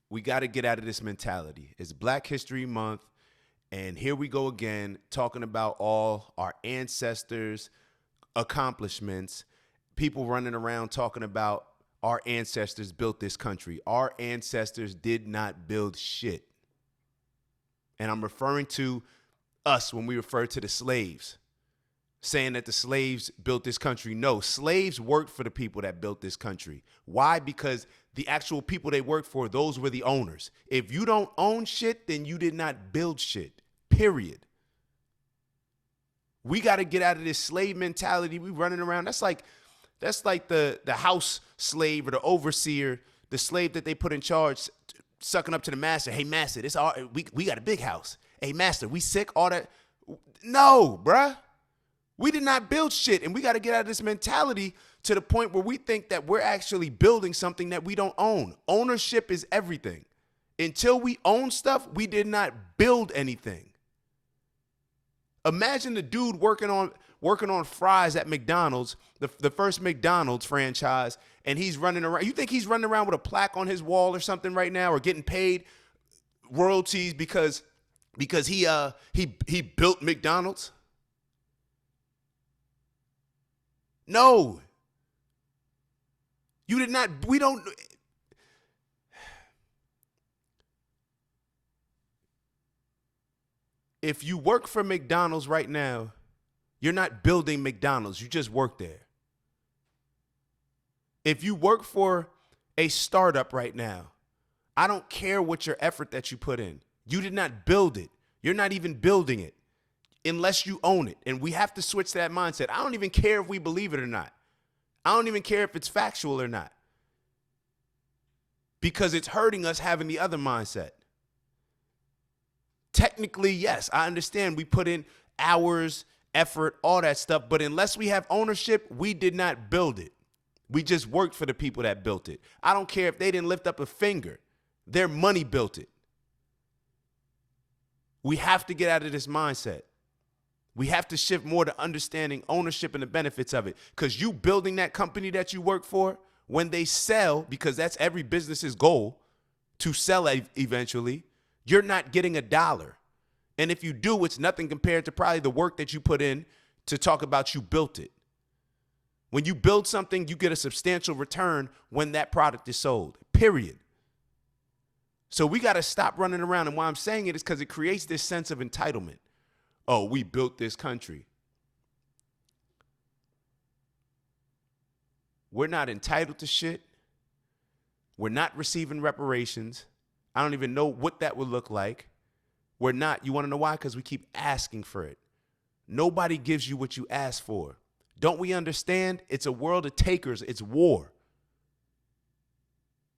we got to get out of this mentality. It's Black History Month, and here we go again talking about all our ancestors' accomplishments. People running around talking about our ancestors built this country. Our ancestors did not build shit. And I'm referring to us when we refer to the slaves, saying that the slaves built this country. No, slaves worked for the people that built this country. Why? Because the actual people they worked for, those were the owners. If you don't own shit, then you did not build shit, period. We got to get out of this slave mentality. We running around. That's like the house slave or the overseer, the slave that they put in charge, sucking up to the master. Hey, master, we got a big house. Hey, master, we sick? All that. No, bruh. We did not build shit, and we got to get out of this mentality to the point where we think that we're actually building something that we don't own. Ownership is everything. Until we own stuff, we did not build anything. Imagine the dude working on fries at McDonald's, the first McDonald's franchise, and he's running around. You think he's running around with a plaque on his wall or something right now, or getting paid royalties because he built McDonald's? No. You did not. We don't. If you work for McDonald's right now, you're not building McDonald's. You just work there. If you work for a startup right now, I don't care what your effort that you put in. You did not build it. You're not even building it unless you own it. And we have to switch that mindset. I don't even care if we believe it or not. I don't even care if it's factual or not, because it's hurting us having the other mindset. Technically, yes, I understand we put in hours, effort, all that stuff, but unless we have ownership, we did not build it. We just worked for the people that built it. I don't care if they didn't lift up a finger. Their money built it. We have to get out of this mindset. We have to shift more to understanding ownership and the benefits of it, because you building that company that you work for, when they sell, because that's every business's goal, to sell eventually, you're not getting a dollar. And if you do, it's nothing compared to probably the work that you put in to talk about you built it. When you build something, you get a substantial return when that product is sold, period. So we got to stop running around. And why I'm saying it is because it creates this sense of entitlement. Oh, we built this country. We're not entitled to shit. We're not receiving reparations. I don't even know what that would look like. We're not. You want to know why? Because we keep asking for it. Nobody gives you what you ask for. Don't we understand? It's a world of takers. It's war.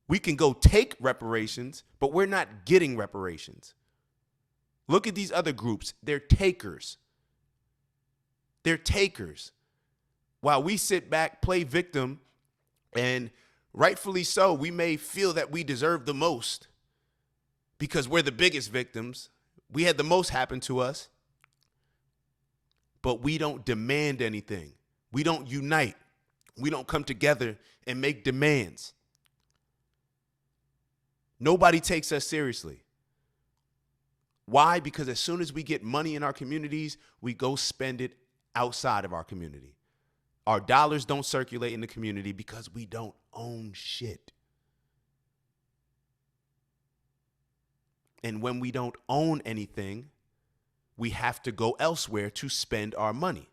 We can go take reparations, but we're not getting reparations. Look at these other groups. They're takers. They're takers. While we sit back, play victim, and rightfully so, we may feel that we deserve the most because we're the biggest victims. We had the most happen to us. But we don't demand anything. We don't unite. We don't come together and make demands. Nobody takes us seriously. Why? Because as soon as we get money in our communities, we go spend it outside of our community. Our dollars don't circulate in the community because we don't own shit. And when we don't own anything, we have to go elsewhere to spend our money.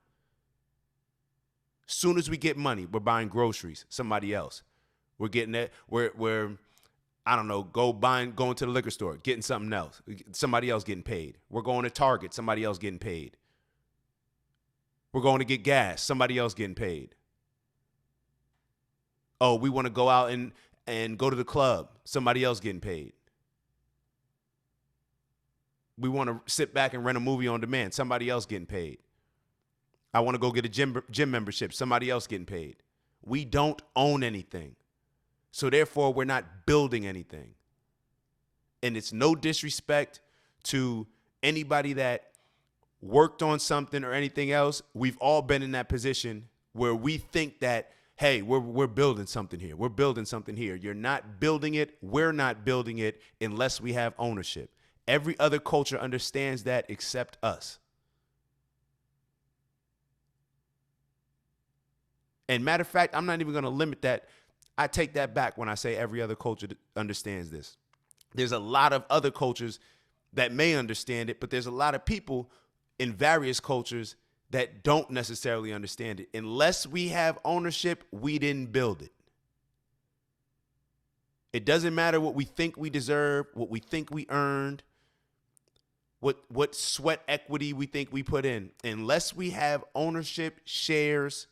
Soon as we get money, we're buying groceries, somebody else. We're getting it. We're I don't know, going to the liquor store, getting something else, somebody else getting paid. We're going to Target, somebody else getting paid. We're going to get gas, somebody else getting paid. Oh, we want to go out and go to the club, somebody else getting paid. We want to sit back and rent a movie on demand, somebody else getting paid. I want to go get a gym membership, somebody else getting paid. We don't own anything. So therefore, we're not building anything. And it's no disrespect to anybody that worked on something or anything else. We've all been in that position where we think that hey, we're building something here. We're building something here. You're not building it. We're not building it unless we have ownership. Every other culture understands that except us. And matter of fact, I'm not even going to limit that. I take that back when I say every other culture understands this. There's a lot of other cultures that may understand it, but there's a lot of people in various cultures that don't necessarily understand it. Unless we have ownership, we didn't build it. It doesn't matter what we think we deserve, what we think we earned, what sweat equity we think we put in. Unless we have ownership, shares,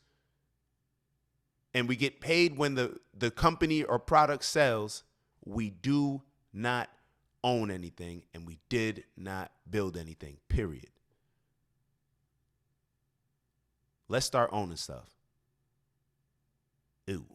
and we get paid when the company or product sells, we do not own anything, and we did not build anything, period. Let's start owning stuff. Ew.